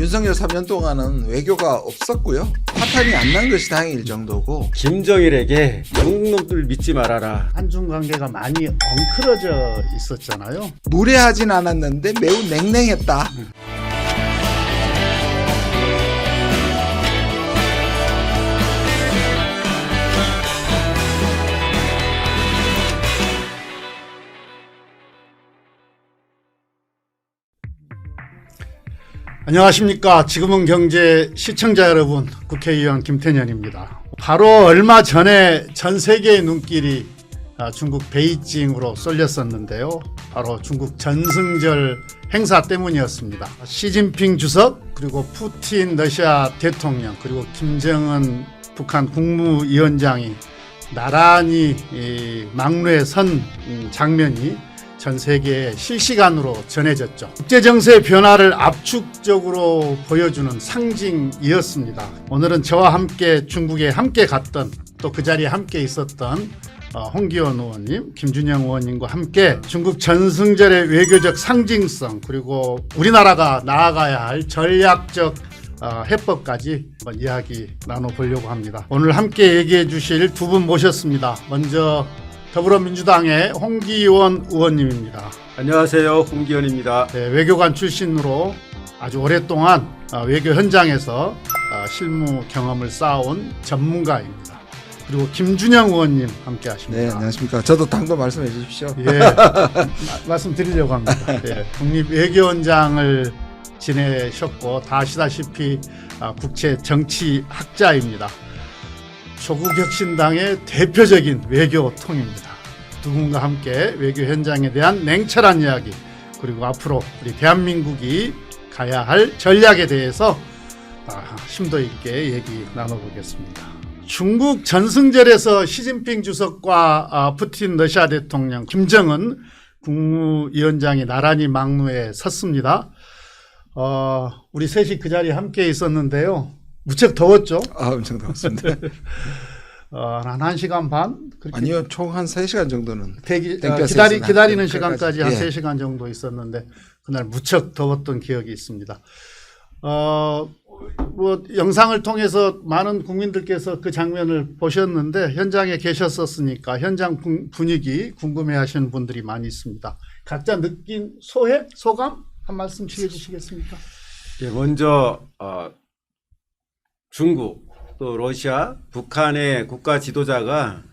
윤석열 3년 동안은 외교가 없었고요. 파탄이 안 난 것이 다행일 정도고. 김정일에게 영국 놈들 믿지 말아라. 한중 관계가 많이 엉클어져 있었잖아요. 무례하진 않았는데 매우 냉랭했다. 안녕하십니까. 지금은 경제 시청자 여러분, 국회의원 김태년입니다. 바로 얼마 전에 전 세계의 눈길이 중국 베이징으로 쏠렸었는데요. 바로 중국 전승절 행사 때문이었습니다. 시진핑 주석, 그리고 푸틴 러시아 대통령, 그리고 김정은 북한 국무위원장이 나란히 막루에 선 장면이 전 세계에 실시간으로 전해졌죠. 국제정세 변화를 압축적으로 보여주는 상징이었습니다. 오늘은 저와 함께 중국에 함께 갔던, 또 그 자리에 함께 있었던 홍기원 의원님, 김준영 의원님과 함께 중국 전승절의 외교적 상징성, 그리고 우리나라가 나아가야 할 전략적 해법까지 한번 이야기 나눠보려고 합니다. 오늘 함께 얘기해 주실 두 분 모셨습니다. 먼저 더불어민주당의 홍기원 의원님입니다. 안녕하세요, 홍기원입니다. 네, 외교관 출신으로 아주 오랫동안 외교 현장에서 실무 경험을 쌓아온 전문가입니다. 그리고 김준영 의원님 함께 하십니다. 네, 안녕하십니까. 저도 당도 말씀해 주십시오. 예, 말씀드리려고 합니다. 예, 국립외교원장을 지내셨고 다 아시다시피 국제 정치학자입니다. 조국혁신당의 대표적인 외교통입니다. 두 분과 함께 외교 현장에 대한 냉철한 이야기, 그리고 앞으로 우리 대한민국이 가야 할 전략에 대해서 심도 있게 얘기 나눠보겠습니다. 중국 전승절에서 시진핑 주석과 푸틴 러시아 대통령, 김정은 국무위원장이 나란히 막루에 섰습니다. 우리 셋이 그 자리에 함께 있었는데요. 무척 더웠죠? 엄청 더웠습니다. 한 1시간 반? 아니요, 총 한 3시간 정도는. 기다리는 시간까지 한 예. 3시간 정도 있었는데, 그날 무척 더웠던 기억이 있습니다. 영상을 통해서 많은 국민들께서 그 장면을 보셨는데, 현장에 계셨었으니까 현장 분위기 궁금해 하시는 분들이 많이 있습니다. 각자 느낀 소감? 한 말씀씩 해주시겠습니까? 예, 먼저 중국, 또 러시아, 북한의 국가 지도자가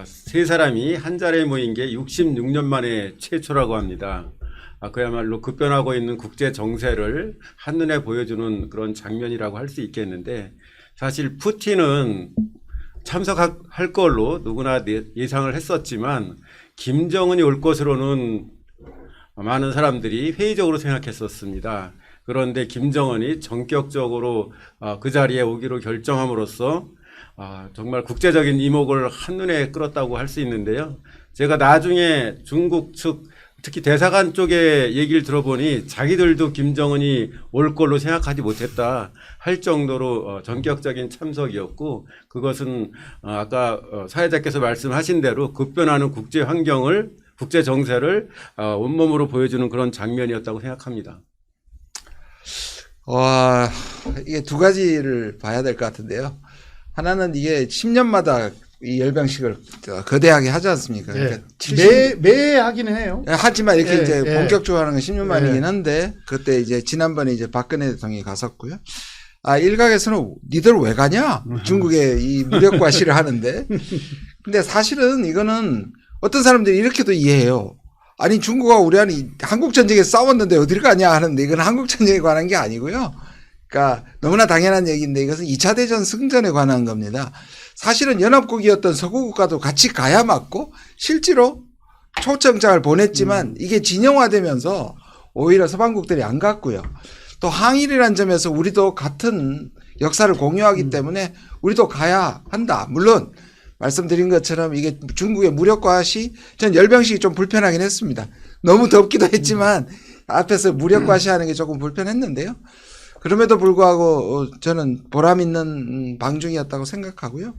세 사람이 한 자리에 모인 게 66년 만에 최초라고 합니다. 그야말로 급변하고 있는 국제 정세를 한눈에 보여주는 그런 장면이라고 할 수 있겠는데, 사실 푸틴은 참석할 걸로 누구나 예상을 했었지만 김정은이 올 것으로는 많은 사람들이 회의적으로 생각했었습니다. 그런데 김정은이 전격적으로 그 자리에 오기로 결정함으로써 정말 국제적인 이목을 한눈에 끌었다고 할 수 있는데요. 제가 나중에 중국 측, 특히 대사관 쪽에 얘기를 들어보니 자기들도 김정은이 올 걸로 생각하지 못했다 할 정도로 전격적인 참석이었고, 그것은 아까 사회자께서 말씀하신 대로 급변하는 국제 환경을, 국제 정세를 온몸으로 보여주는 그런 장면이었다고 생각합니다. 이게 두 가지를 봐야 될 것 같은데요. 하나는 이게 10년마다 이 열병식을 거대하게 하지 않습니까? 그러니까 매 하기는 해요. 하지만 이렇게 이제 본격적으로 하는 건 10년 만이긴 예. 한데, 그때 이제 지난번에 이제 박근혜 대통령이 갔었고요. 일각에서는 니들 왜 가냐? 중국에 이 무력 과시를 하는데. 근데 사실은 이거는 어떤 사람들이 이렇게도 이해해요. 아니, 중국과 우리는 한국전쟁에 싸웠는데 어딜 가냐 하는데, 이건 한국전쟁에 관한 게 아니고요. 그러니까 너무나 당연한 얘기인데, 이것은 2차 대전 승전에 관한 겁니다. 사실은 연합국이었던 서구 국가도 같이 가야 맞고, 실제로 초청장을 보냈지만 이게 진영화되면서 오히려 서방국들이 안 갔고요. 또 항일이라는 점에서 우리도 같은 역사를 공유하기 때문에 우리도 가야 한다. 물론 말씀드린 것처럼 이게 중국의 무력과시, 전 열병식이 좀 불편하긴 했습니다. 너무 덥기도 했지만 앞에서 무력과시하는 게 조금 불편했는데요. 그럼에도 불구하고 저는 보람 있는 방중이었다고 생각하고요.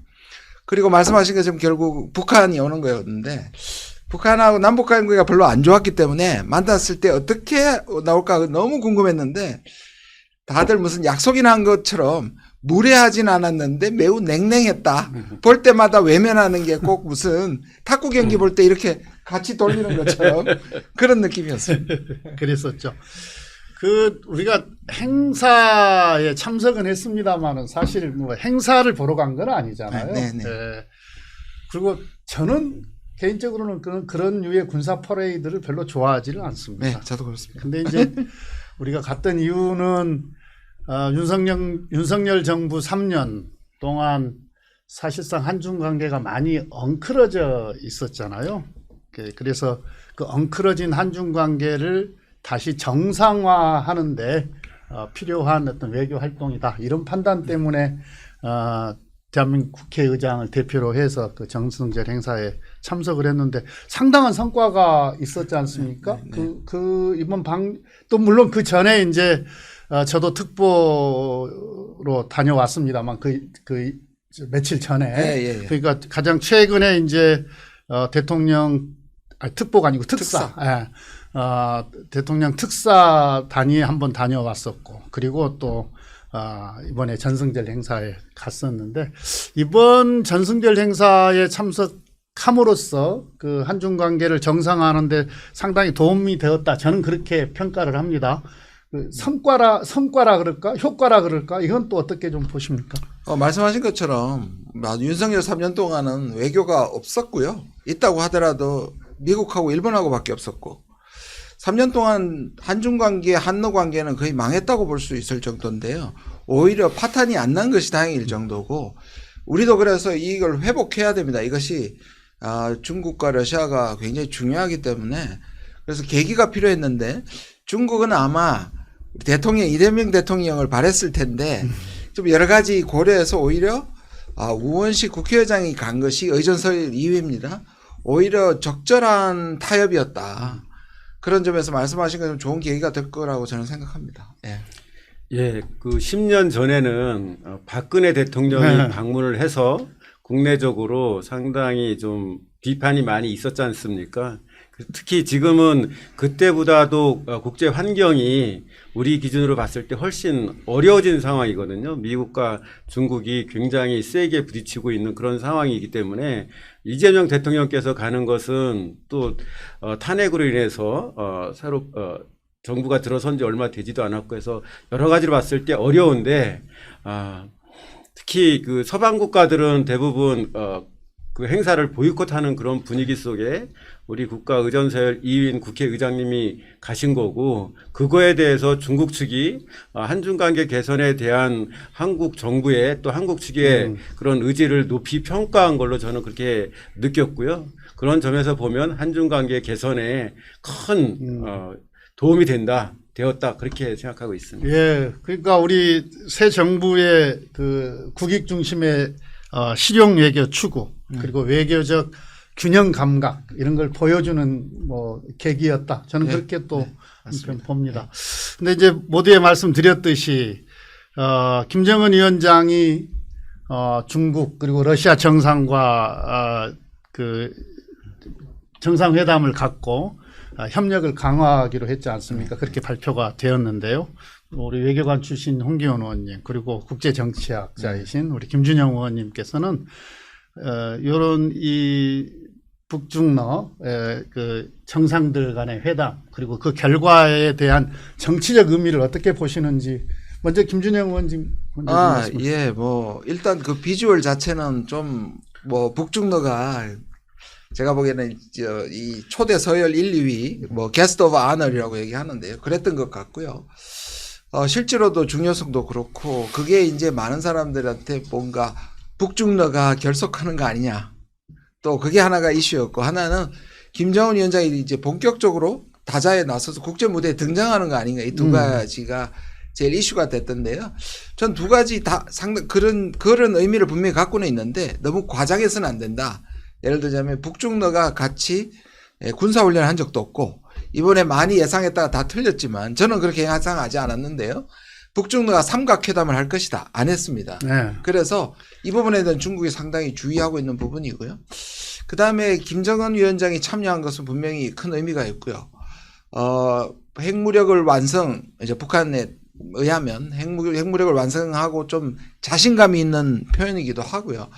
그리고 말씀하신 것처럼 결국 북한이 오는 거였는데, 북한하고 남북 관계가 별로 안 좋았기 때문에 만났을 때 어떻게 나올까 너무 궁금했는데, 다들 무슨 약속이나 한 것처럼 무례하진 않았는데 매우 냉랭했다. 볼 때마다 외면하는 게 꼭 무슨 탁구 경기 볼 때 이렇게 같이 돌리는 것처럼 그런 느낌이었습니다. 그랬었죠. 우리가 행사에 참석은 했습니다만은 사실 뭐 행사를 보러 간 건 아니잖아요. 네, 네. 예. 그리고 저는 개인적으로는 그런 류의 군사 퍼레이드를 별로 좋아하지는 않습니다. 네, 저도 그렇습니다. 근데 이제 우리가 갔던 이유는 윤석열 정부 3년 동안 사실상 한중 관계가 많이 엉클어져 있었잖아요. 그래서 그 엉클어진 한중 관계를 다시 정상화하는데 필요한 어떤 외교 활동이다. 이런 판단 때문에 대한민국 국회의장을 대표로 해서 그 정승절 행사에 참석을 했는데 상당한 성과가 있었지 않습니까? 이번 또 물론 그 전에 이제 저도 특보로 다녀왔습니다만 그 며칠 전에 그러니까 가장 최근에 이제 특보가 아니고 특사. 예. 대통령 특사 단위에 한번 다녀왔었고 그리고 또 이번에 전승절 행사에 갔었는데 이번 전승절 행사에 참석함으로써 그 한중 관계를 정상화하는데 상당히 도움이 되었다. 저는 그렇게 평가를 합니다. 그 성과라 그럴까? 효과라 그럴까? 이건 또 어떻게 좀 보십니까? 말씀하신 것처럼 윤석열 3년 동안은 외교가 없었고요. 있다고 하더라도 미국하고 일본하고밖에 없었고 3년 동안 한중 관계, 한러 관계는 거의 망했다고 볼 수 있을 정도인데요. 오히려 파탄이 안 난 것이 다행일 정도고 우리도 그래서 이걸 회복해야 됩니다. 이것이 중국과 러시아가 굉장히 중요하기 때문에 그래서 계기가 필요했는데 중국은 아마 대통령 이재명 대통령을 바랬을 텐데 좀 여러 가지 고려해서 오히려 우원식 국회의장이 간 것이 의전서열 2위입니다. 오히려 적절한 타협이었다. 그런 점에서 말씀하신 것처럼 좋은 계기가 될 거라고 저는 생각합니다. 예. 예, 그 10년 전에는 박근혜 대통령이 방문을 해서 국내적으로 상당히 좀 비판이 많이 있었지 않습니까? 특히 지금은 그때보다도 국제 환경이 우리 기준으로 봤을 때 훨씬 어려워진 상황이거든요. 미국과 중국이 굉장히 세게 부딪히고 있는 그런 상황이기 때문에 이재명 대통령께서 가는 것은 또 탄핵으로 인해서 새로 정부가 들어선 지 얼마 되지도 않았고 해서 여러 가지로 봤을 때 어려운데 특히 그 서방 국가들은 대부분 그 행사를 보이콧하는 그런 분위기 속에 우리 국가 의전서열 2위인 국회의장님이 가신 거고 그거에 대해서 중국 측이 한중 관계 개선에 대한 한국 정부의 또 한국 측의 그런 의지를 높이 평가한 걸로 저는 그렇게 느꼈고요. 그런 점에서 보면 한중 관계 개선에 큰 도움이 되었다 그렇게 생각하고 있습니다. 예, 그러니까 우리 새 정부의 그 국익 중심의 실용 외교 추구 그리고 외교적 균형 감각 이런 걸 보여주는 뭐 계기였다. 저는 그렇게 또 한편 봅니다. 근데 이제 모두에 말씀드렸듯이 김정은 위원장이 중국 그리고 러시아 정상과 그 정상회담을 갖고 협력을 강화하기로 했지 않습니까? 그렇게 발표가 되었는데요. 우리 외교관 출신 홍기원 의원님 그리고 국제정치학자이신 우리 김준영 의원님께서는 이런 이 북중러 그 정상들 간의 회담 그리고 그 결과에 대한 정치적 의미를 어떻게 보시는지 먼저 김준영 의원님 먼저 예, 뭐 일단 그 비주얼 자체는 좀 뭐 북중러가 제가 보기에는 이 초대 서열 1, 2위 뭐 게스트 오브 아너리라고 얘기하는데요. 그랬던 것 같고요. 실제로도 중요성도 그렇고 그게 이제 많은 사람들한테 뭔가 북중러가 결속하는 거 아니냐. 또 그게 하나가 이슈였고 하나는 김정은 위원장이 이제 본격적으로 다자에 나서서 국제 무대에 등장하는 거 아닌가. 이 두 가지가 제일 이슈가 됐던데요. 전 두 가지 다 상당 그런 의미를 분명히 갖고는 있는데 너무 과장해서는 안 된다. 예를 들자면 북중러가 같이 군사훈련을 한 적도 없고 이번에 많이 예상했다가 다 틀렸지만 저는 그렇게 예상하지 않았는데요. 북중러가 삼각회담을 할 것이다. 안 했습니다. 네. 그래서 이 부분에 대한 중국이 상당히 주의하고 있는 부분이고요. 그다음에 김정은 위원장이 참여한 것은 분명히 큰 의미가 있고요. 핵무력을 이제 북한에 의하면 핵무력을 완성하고 좀 자신감이 있는 표현이기도 하고요.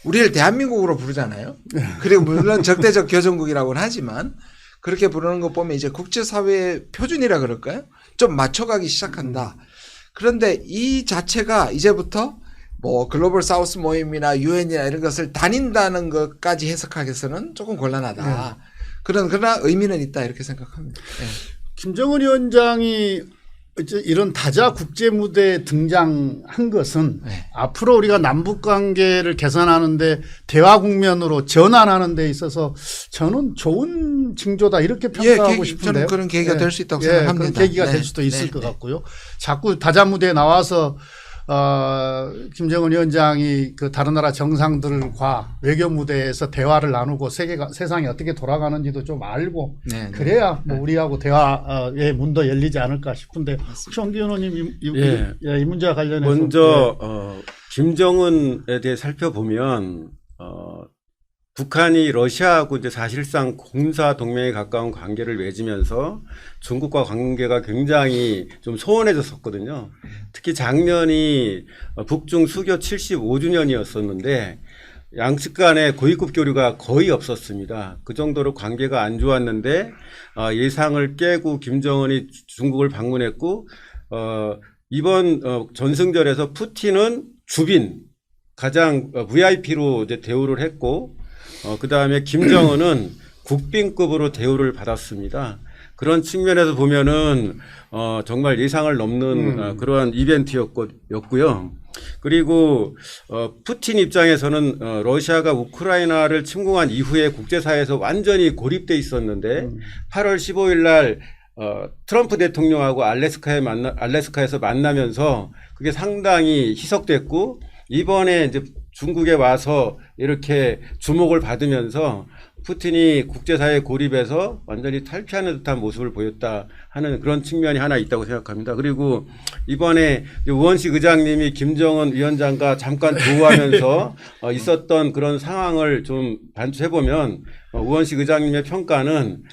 우리를 대한민국으로 부르잖아요. 그리고 물론 적대적 교전국이라고는 하지만 그렇게 부르는 거 보면 이제 국제사회의 표준이라 그럴까요? 좀 맞춰가기 시작한다. 그런데 이 자체가 이제부터 뭐 글로벌 사우스 모임이나 유엔이나 이런 것을 다닌다는 것까지 해석하기에서는 조금 곤란하다. 그러나 의미는 있다 이렇게 생각합니다. 네. 김정은 위원장이 이런 다자 국제 무대에 등장한 것은 네. 앞으로 우리가 남북 관계를 개선하는데 대화 국면으로 전환하는 데 있어서 저는 좋은 징조다 이렇게 평가하고 싶은데요. 저는 그런 계기가 될 수 있다고 그런 생각합니다. 계기가 네. 될 수도 있을 네. 것 같고요. 자꾸 다자 무대에 나와서 김정은 위원장이 그 다른 나라 정상들과 외교 무대에서 대화를 나누고 세상이 어떻게 돌아가는지도 좀 알고 네, 그래야 뭐 우리하고 대화의 문도 열리지 않을까 싶은데 혹시 홍기 의원님 이 문제와 관련해서 먼저 김정은에 대해 살펴보면 북한이 러시아하고 이제 사실상 군사 동맹에 가까운 관계를 맺으면서 중국과 관계가 굉장히 좀 소원해졌었거든요. 특히 작년이 북중 수교 75주년이었었는데 양측 간의 고위급 교류가 거의 없었습니다. 그 정도로 관계가 안 좋았는데 예상을 깨고 김정은이 중국을 방문했고 이번 전승절에서 푸틴은 주빈 가장 VIP로 이제 대우를 했고 그 다음에 김정은은 국빈급으로 대우를 받았습니다. 그런 측면에서 보면은 정말 예상을 넘는 그러한 이벤트였고요. 그리고 푸틴 입장에서는 러시아가 우크라이나를 침공한 이후에 국제사회에서 완전히 고립돼 있었는데 8월 15일 날 트럼프 대통령하고 알래스카에서 만나면서 그게 상당히 희석됐고 이번에 이제 중국에 와서 이렇게 주목을 받으면서 푸틴이 국제사회 고립에서 완전히 탈피하는 듯한 모습을 보였다 하는 그런 측면이 하나 있다고 생각합니다. 그리고 이번에 우원식 의장님이 김정은 위원장과 잠깐 조우하면서 있었던 그런 상황을 좀 반추해보면 우원식 의장님의 평가는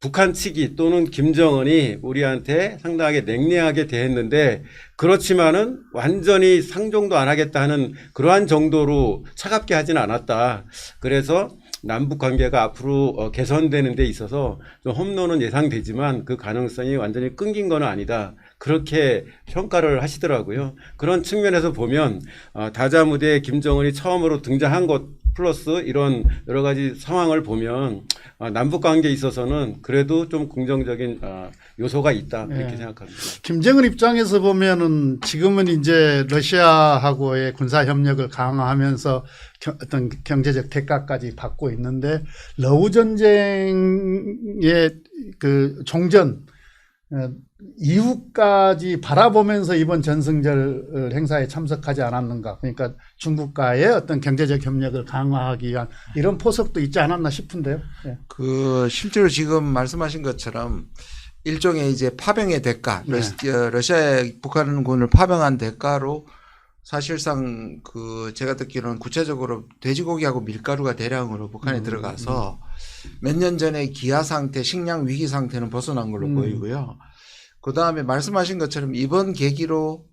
북한 측이 또는 김정은이 우리한테 상당하게 냉랭하게 대했는데 그렇지만은 완전히 상종도 안 하겠다 하는 그러한 정도로 차갑게 하지는 않았다. 그래서 남북 관계가 앞으로 개선되는 데 있어서 좀 험로는 예상되지만 그 가능성이 완전히 끊긴 건 아니다. 그렇게 평가를 하시더라고요. 그런 측면에서 보면 다자 무대에 김정은이 처음으로 등장한 것 플러스 이런 여러 가지 상황을 보면 남북 관계에 있어서는 그래도 좀 긍정적인 요소가 있다 이렇게 생각합니다. 김정은 입장에서 보면은 지금은 이제 러시아하고의 군사 협력을 강화하면서 어떤 경제적 대가까지 받고 있는데 러우 전쟁의 그 종전 이후까지 바라보면서 이번 전승절 행사에 참석하지 않았는가. 그러니까 중국과의 어떤 경제적 협력을 강화하기 위한 이런 포석도 있지 않았나 싶은데요. 네. 실제로 지금 말씀하신 것처럼 일종의 이제 파병의 대가, 네. 러시아의 북한군을 파병한 대가로 사실상 제가 듣기로는 구체적으로 돼지고기하고 밀가루가 대량으로 북한에 들어가서 몇 년 전에 기아 상태, 식량 위기 상태는 벗어난 걸로 보이고요. 그 다음에 말씀하신 것처럼 이번 계기로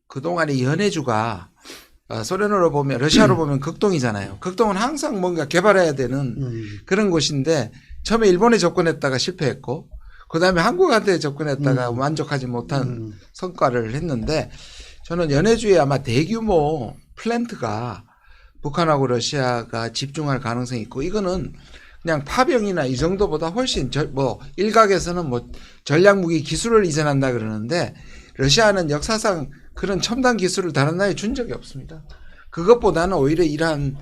그동안의 연해주가 소련으로 보면 러시아로 보면 극동이잖아요. 극동은 항상 뭔가 개발해야 되는 그런 곳인데 처음에 일본에 접근했다가 실패했고 그 다음에 한국한테 접근했다가 만족하지 못한 성과를 했는데 저는 연해주에 아마 대규모 플랜트가 북한하고 러시아가 집중할 가능성이 있고 이거는 그냥 파병이나 이 정도보다 훨씬 일각에서는 전략무기 기술을 이전한다 그러는데 러시아는 역사상 그런 첨단 기술을 다른 나라에 준 적이 없습니다. 그것보다는 오히려 이러한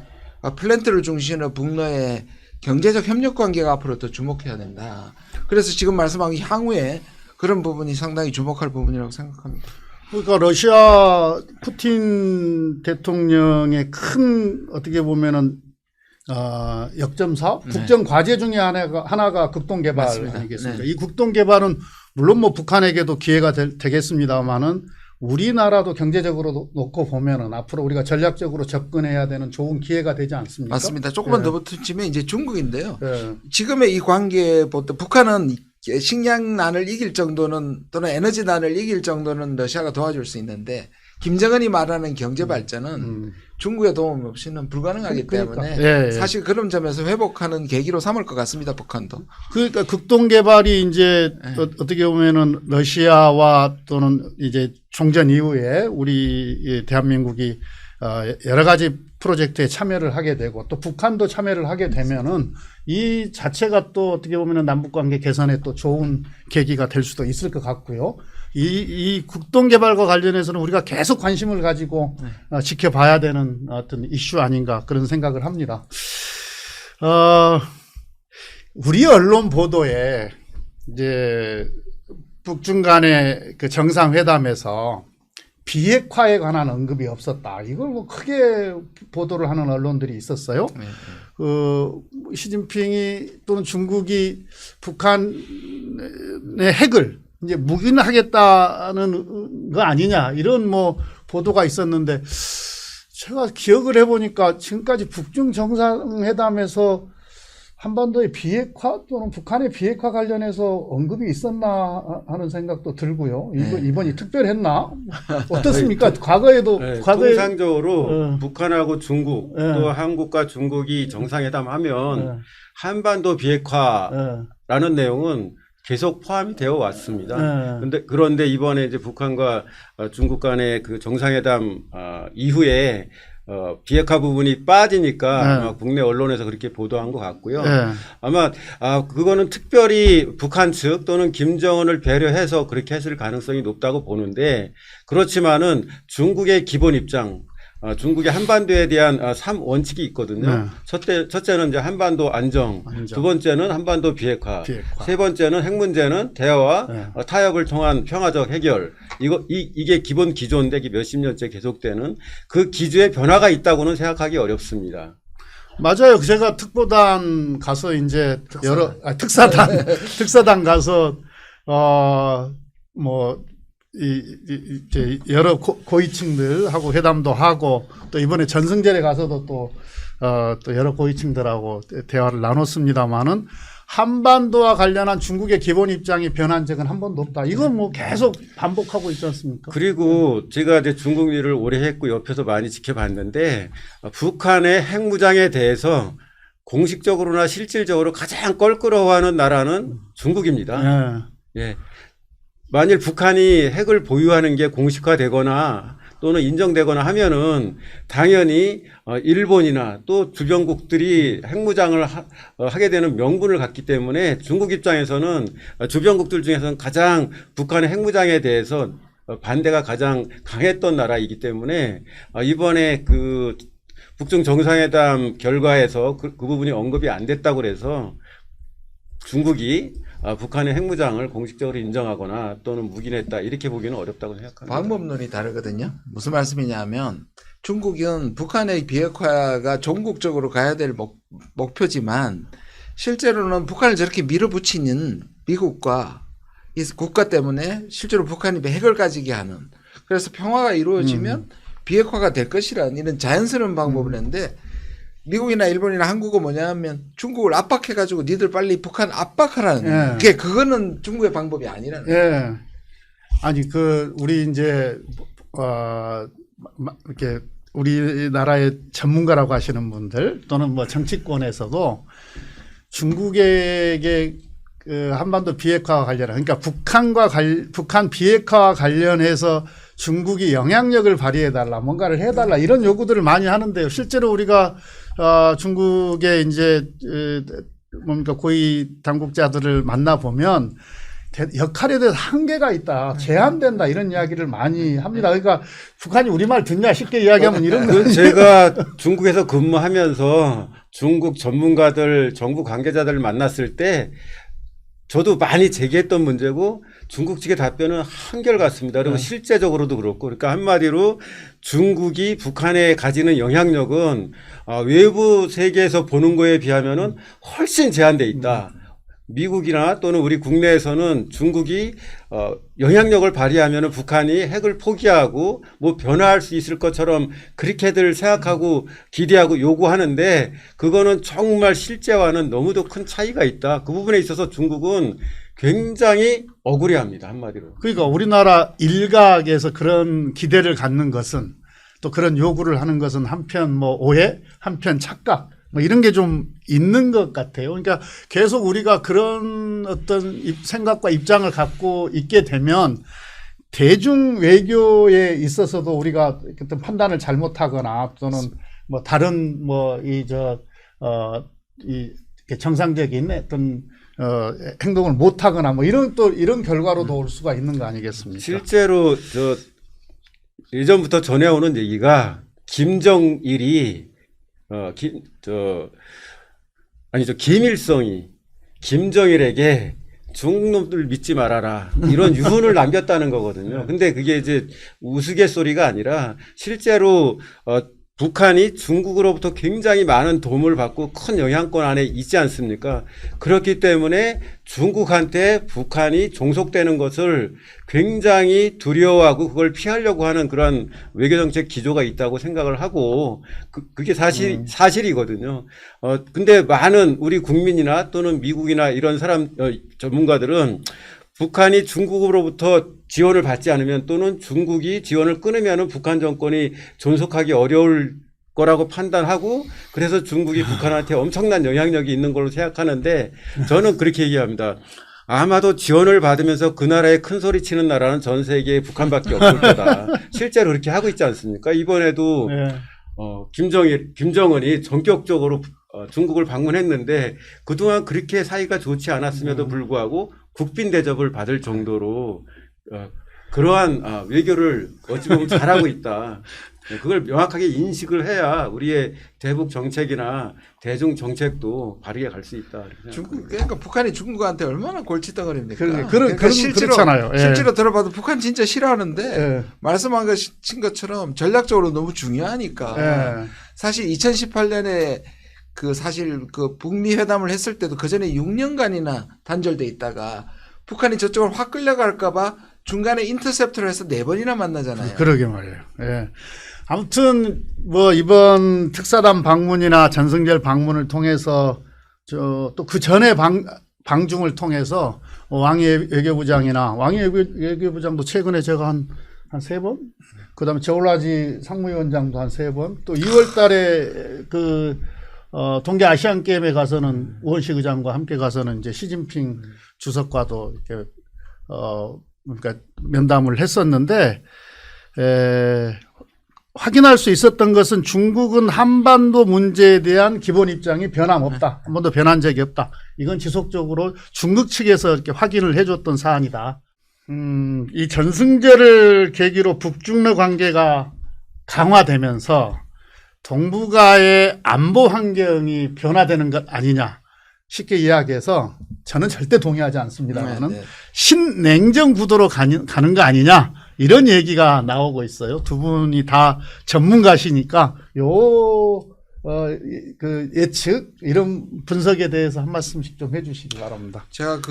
플랜트를 중심으로 북러의 경제적 협력 관계가 앞으로 더 주목해야 된다. 그래서 지금 말씀한 향후에 그런 부분이 상당히 주목할 부분이라고 생각합니다. 그러니까 러시아 푸틴 대통령의 큰 어떻게 보면은 역점 사업, 국정 과제 중에 하나가 극동 개발 아니겠습니까? 이 국동 개발은 물론 뭐 북한에게도 기회가 되겠습니다만은 우리나라도 경제적으로 놓고 보면은 앞으로 우리가 전략적으로 접근해야 되는 좋은 기회가 되지 않습니까? 맞습니다. 조금만 더 붙이면 이제 중국인데요. 지금의 이 관계부터 북한은 식량난을 이길 정도는 또는 에너지난을 이길 정도는 러시아가 도와줄 수 있는데 김정은이 말하는 경제 발전은 중국의 도움 없이는 불가능하기 때문에 예, 예. 사실 그런 점에서 회복하는 계기로 삼을 것 같습니다. 북한도. 그러니까 극동 개발이 이제 어떻게 보면은 러시아와 또는 이제 종전 이후에 우리 대한민국이 여러 가지 프로젝트에 참여를 하게 되고 또 북한도 참여를 하게 되면은 이 자체가 또 어떻게 보면은 남북 관계 개선에 또 좋은 계기가 될 수도 있을 것 같고요. 이 극동 개발과 관련해서는 우리가 계속 관심을 가지고 지켜봐야 되는 어떤 이슈 아닌가 그런 생각을 합니다. 우리 언론 보도에 이제 북중 간의 그 정상회담에서 비핵화에 관한 언급이 없었다. 이걸 뭐 크게 보도를 하는 언론들이 있었어요. 시진핑이 또는 중국이 북한의 핵을 이제 묵인하겠다는 거 아니냐 이런 뭐 보도가 있었는데 제가 기억을 해보니까 지금까지 북중 정상회담에서 한반도의 비핵화 또는 북한의 비핵화 관련해서 언급이 있었나 하는 생각도 들고요. 이번이 특별했나? 어떻습니까? 과거에도 통상적으로 북한하고 중국 또 한국과 중국이 정상회담하면 한반도 비핵화라는 내용은 계속 포함이 되어 왔습니다. 그런데 이번에 이제 북한과 중국 간의 그 정상회담 이후에 비핵화 부분이 빠지니까 아마 국내 언론에서 그렇게 보도한 것 같고요. 아마 그거는 특별히 북한 측 또는 김정은을 배려해서 그렇게 했을 가능성이 높다고 보는데 그렇지만은 중국의 기본 입장 중국의 한반도에 대한 3원칙이 있거든요. 첫째는 이제 한반도 안정, 두 번째는 한반도 비핵화, 세 번째는 핵 문제는 대화와 타협을 통한 평화적 해결. 이게 기본 기조인데 이게 몇십 년째 계속되는 그 기조의 변화가 있다고는 생각하기 어렵습니다. 맞아요. 제가 특보단 가서 이제 특사단 가서 이제 여러 고위층들하고 회담도 하고 또 이번에 전승절에 가서도 또 여러 고위층들하고 대화를 나눴습니다만은 한반도와 관련한 중국의 기본 입장이 변한 적은 한 번도 없다. 이건 뭐 계속 반복하고 있지 않습니까? 그리고 제가 이제 중국 일을 오래 했고 옆에서 많이 지켜봤는데 북한의 핵무장에 대해서 공식적으로나 실질적으로 가장 껄끄러워하는 나라는 중국입니다. 예. 만일 북한이 핵을 보유하는 게 공식화되거나 또는 인정되거나 하면은 당연히 일본이나 또 주변국들이 핵무장을 하게 되는 명분을 갖기 때문에 중국 입장에서는 주변국들 중에서는 가장 북한의 핵무장에 대해서 반대가 가장 강했던 나라이기 때문에 이번에 그 북중 정상회담 결과에서 그 부분이 언급이 안 됐다고 그래서 중국이 북한의 핵무장을 공식적으로 인정하거나 또는 묵인했다 이렇게 보기는 어렵다고 생각합니다. 방법론이 다르거든요. 무슨 말씀이냐면 중국은 북한의 비핵화가 종국적으로 가야 될 목표지만 실제로는 북한을 저렇게 밀어붙이는 미국과 이 국가 때문에 실제로 북한이 핵을 가지게 하는 그래서 평화가 이루어지면 비핵화가 될 것이라는 이런 자연스러운 방법을 했는데 미국이나 일본이나 한국은 뭐냐면 중국을 압박해가지고 니들 빨리 북한 압박하라는 그거는 중국의 방법이 아니라는 거예요. 아니 우리 이제 이렇게 우리나라의 전문가라고 하시는 분들 또는 뭐 정치권에서도 중국에게 그 한반도 비핵화와 관련한 그러니까 북한 비핵화와 관련해서 중국이 영향력을 발휘해달라 뭔가를 해달라 이런 요구들을 많이 하는데요. 실제로 우리가 중국의 이제 뭡니까 고위 당국자들을 만나 보면 역할에 대해서 한계가 있다, 제한된다 이런 이야기를 많이 합니다. 그러니까 북한이 우리말 듣냐 쉽게 이야기하면 이런 거. 제가 중국에서 근무하면서 중국 전문가들, 정부 관계자들을 만났을 때 저도 많이 제기했던 문제고 중국 측의 답변은 한결같습니다. 그리고 실제적으로도 그렇고 그러니까 한마디로 중국이 북한에 가지는 영향력은 외부 세계에서 보는 거에 비하면은 훨씬 제한돼 있다. 미국이나 또는 우리 국내에서는 중국이 영향력을 발휘하면 북한이 핵을 포기하고 뭐 변화할 수 있을 것처럼 그렇게들 생각하고 기대하고 요구하는데 그거는 정말 실제와는 너무도 큰 차이가 있다. 그 부분에 있어서 중국은 굉장히 억울해합니다. 한마디로. 그러니까 우리나라 일각에서 그런 기대를 갖는 것은 또 그런 요구를 하는 것은 한편 뭐 오해, 한편 착각 뭐 이런 게 좀 있는 것 같아요. 그러니까 계속 우리가 그런 어떤 생각과 입장을 갖고 있게 되면 대중 외교에 있어서도 우리가 어떤 판단을 잘못하거나 또는 뭐 다른 뭐 이 정상적인 어떤 행동을 못하거나 뭐 이런 결과로도 올 수가 있는 거 아니겠습니까? 실제로 예전부터 전해오는 얘기가 김정일이 김일성이 김정일에게 중국 놈들 믿지 말아라 이런 유언을 남겼다는 거거든요. 근데 그게 이제 우스갯소리가 아니라 실제로 북한이 중국으로부터 굉장히 많은 도움을 받고 큰 영향권 안에 있지 않습니까? 그렇기 때문에 중국한테 북한이 종속되는 것을 굉장히 두려워하고 그걸 피하려고 하는 그런 외교정책 기조가 있다고 생각을 하고 그게 사실이거든요. 근데 많은 우리 국민이나 또는 미국이나 이런 전문가들은 북한이 중국으로부터 지원을 받지 않으면 또는 중국이 지원을 끊으면 북한 정권이 존속하기 어려울 거라고 판단하고 그래서 중국이 북한한테 엄청난 영향력이 있는 걸로 생각하는데 저는 그렇게 얘기합니다. 아마도 지원을 받으면서 그 나라에 큰 소리 치는 나라는 전 세계에 북한밖에 없을 거다. 실제로 그렇게 하고 있지 않습니까? 이번에도 네. 김정은이 전격적으로 중국을 방문했는데 그동안 그렇게 사이가 좋지 않았음에도 불구하고 국빈 대접을 받을 정도로 그러한 외교를 어찌 보면 잘하고 있다. 그걸 명확하게 인식을 해야 우리의 대북 정책이나 대중 정책도 바르게 갈 수 있다. 그러니까 북한이 중국한테 얼마나 골칫덩어리입니까? 그러니까 그렇잖아요. 실제로 들어봐도 북한 진짜 싫어하는데 예. 말씀하신 것처럼 전략적으로 너무 중요하니까 예. 사실 2018년에 사실 북미 회담을 했을 때도 그 전에 6년간이나 단절돼 있다가 북한이 저쪽을 확 끌려갈까봐 중간에 인터셉터를 해서 4번이나 만나잖아요. 그러게 말이에요. 예. 아무튼 뭐 이번 특사단 방문이나 전승절 방문을 통해서 또 그 전에 방중을 통해서 왕이 외교부장이나 왕이 외교부장도 최근에 제가 한 3번, 그다음에 저울라지 상무위원장도 한 3번, 또 2월 달에 동계 아시안 게임에 가서는 우원식 의장과 함께 가서는 이제 시진핑 주석과도 이렇게 그러니까 면담을 했었는데 확인할 수 있었던 것은 중국은 한반도 문제에 대한 기본 입장이 변함없다. 한 번도 변한 적이 없다. 이건 지속적으로 중국 측에서 이렇게 확인을 해줬던 사안이다. 이 전승절을 계기로 북중러 관계가 강화되면서 동북아의 안보 환경이 변화되는 것 아니냐. 쉽게 이야기해서 저는 절대 동의하지 않습니다만은 신냉전 구도로 가는 거 아니냐. 이런 얘기가 나오고 있어요. 두 분이 다 전문가시니까 예측 이런 분석에 대해서 한 말씀씩 좀 해주시기 바랍니다. 제가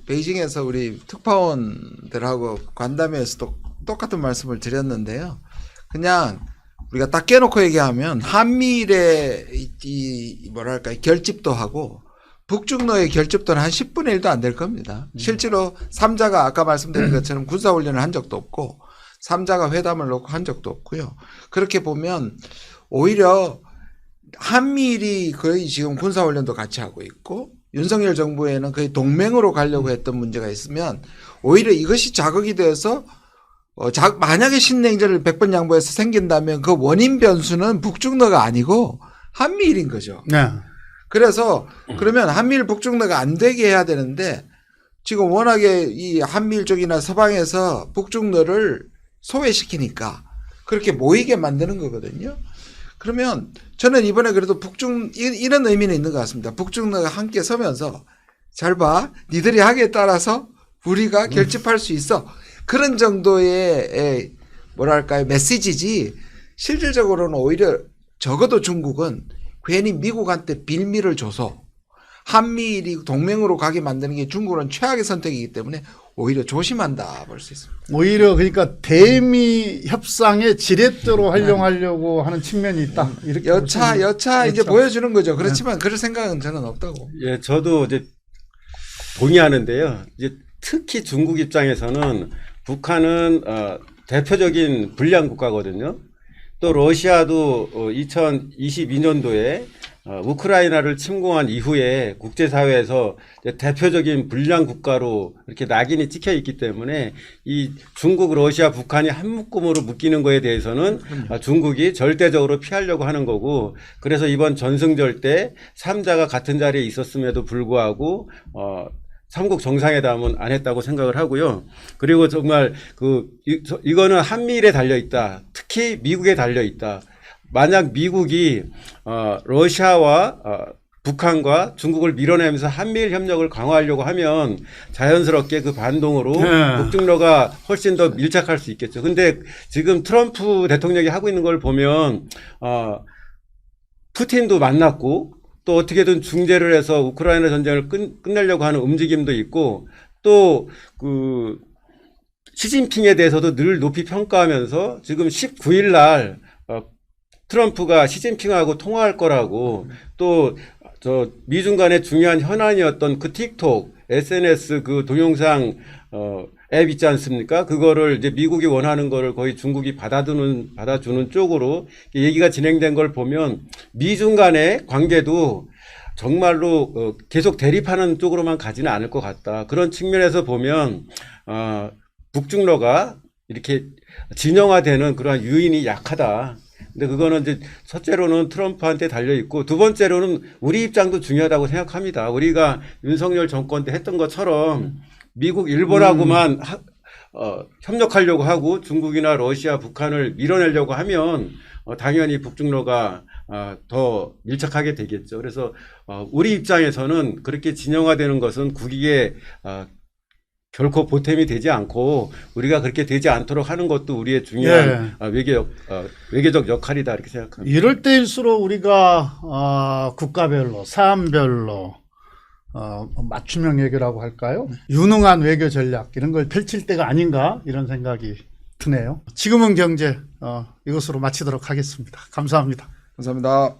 베이징에서 우리 특파원들하고 관담회에서도 똑같은 말씀을 드렸는데요. 그냥 우리가 딱 깨놓고 얘기하면 한미일의 결집도 하고 북중러의 결집도는 한 10분의 1도 안 될 겁니다. 실제로 3자가 아까 말씀드린 것처럼 군사훈련을 한 적도 없고 3자가 회담을 놓고 한 적도 없고요. 그렇게 보면 오히려 한미일이 거의 지금 군사훈련도 같이 하고 있고 윤석열 정부에는 거의 동맹으로 가려고 했던 문제가 있으면 오히려 이것이 자극이 되어서 만약에 신냉전을 100번 양보해서 생긴다면 그 원인 변수는 북중러가 아니고 한미일인 거죠. 네. 그래서 그러면 한미일 북중러가 안 되게 해야 되는데 지금 워낙에 이 한미일 쪽이나 서방에서 북중러를 소외시키니까 그렇게 모이게 만드는 거거든요. 그러면 저는 이번에 그래도 이런 의미는 있는 것 같습니다. 북중러가 함께 서면서 잘 봐. 니들이 하기에 따라서 우리가 결집할 수 있어. 그런 정도의 메시지지 실질적으로는 오히려 적어도 중국은 괜히 미국한테 빌미를 줘서 한미일이 동맹으로 가게 만드는 게 중국은 최악의 선택이기 때문에 오히려 조심한다 볼 수 있습니다. 오히려 그러니까 대미 협상의 지렛대로 활용하려고 하는 측면이 있다. 이렇게 여차 이제 보여주는 거죠. 그렇지만 그럴 생각은 저는 없다고. 예, 저도 이제 동의하는데요. 이제 특히 중국 입장에서는 북한은 대표적인 불량 국가거든요. 또 러시아도 2022년도에 우크라이나를 침공한 이후에 국제사회에서 대표적인 불량 국가로 이렇게 낙인이 찍혀 있기 때문에 이 중국, 러시아, 북한이 한 묶음으로 묶이는 거에 대해서는 중국이 절대적으로 피하려고 하는 거고, 그래서 이번 전승절 때 3자가 같은 자리에 있었음에도 불구하고 삼국 정상회담은 안 했다고 생각을 하고요. 그리고 정말 이거는 한미일에 달려 있다. 특히 미국에 달려 있다. 만약 미국이 러시아와 북한과 중국을 밀어내면서 한미일 협력을 강화하려고 하면 자연스럽게 그 반동으로 북중러가 훨씬 더 밀착할 수 있겠죠. 근데 지금 트럼프 대통령이 하고 있는 걸 보면 푸틴도 만났고 또 어떻게든 중재를 해서 우크라이나 전쟁을 끝내려고 하는 움직임도 있고, 또 시진핑에 대해서도 늘 높이 평가하면서 지금 19일 날 트럼프가 시진핑하고 통화할 거라고, 또 미중 간의 중요한 현안이었던 그 틱톡, SNS 그 동영상 앱 있지 않습니까? 그거를 이제 미국이 원하는 거를 거의 중국이 받아주는 쪽으로 얘기가 진행된 걸 보면 미중 간의 관계도 정말로 계속 대립하는 쪽으로만 가지는 않을 것 같다. 그런 측면에서 보면 북중러가 이렇게 진영화되는 그러한 유인이 약하다. 근데 그거는 이제 첫째로는 트럼프한테 달려 있고, 두 번째로는 우리 입장도 중요하다고 생각합니다. 우리가 윤석열 정권 때 했던 것처럼 미국, 일본하고만 협력하려고 하고 중국이나 러시아, 북한을 밀어내려고 하면 당연히 북중러가 더 밀착하게 되겠죠. 그래서 우리 입장에서는 그렇게 진영화되는 것은 국익에 결코 보탬이 되지 않고 우리가 그렇게 되지 않도록 하는 것도 우리의 중요한 외교적 역할이다 이렇게 생각합니다. 이럴 때일수록 우리가 국가별로, 사안별로 맞춤형 외교라고 할까요? 유능한 외교 전략 이런 걸 펼칠 때가 아닌가 이런 생각이 드네요. 지금은 경제 이것으로 마치도록 하겠습니다. 감사합니다. 감사합니다.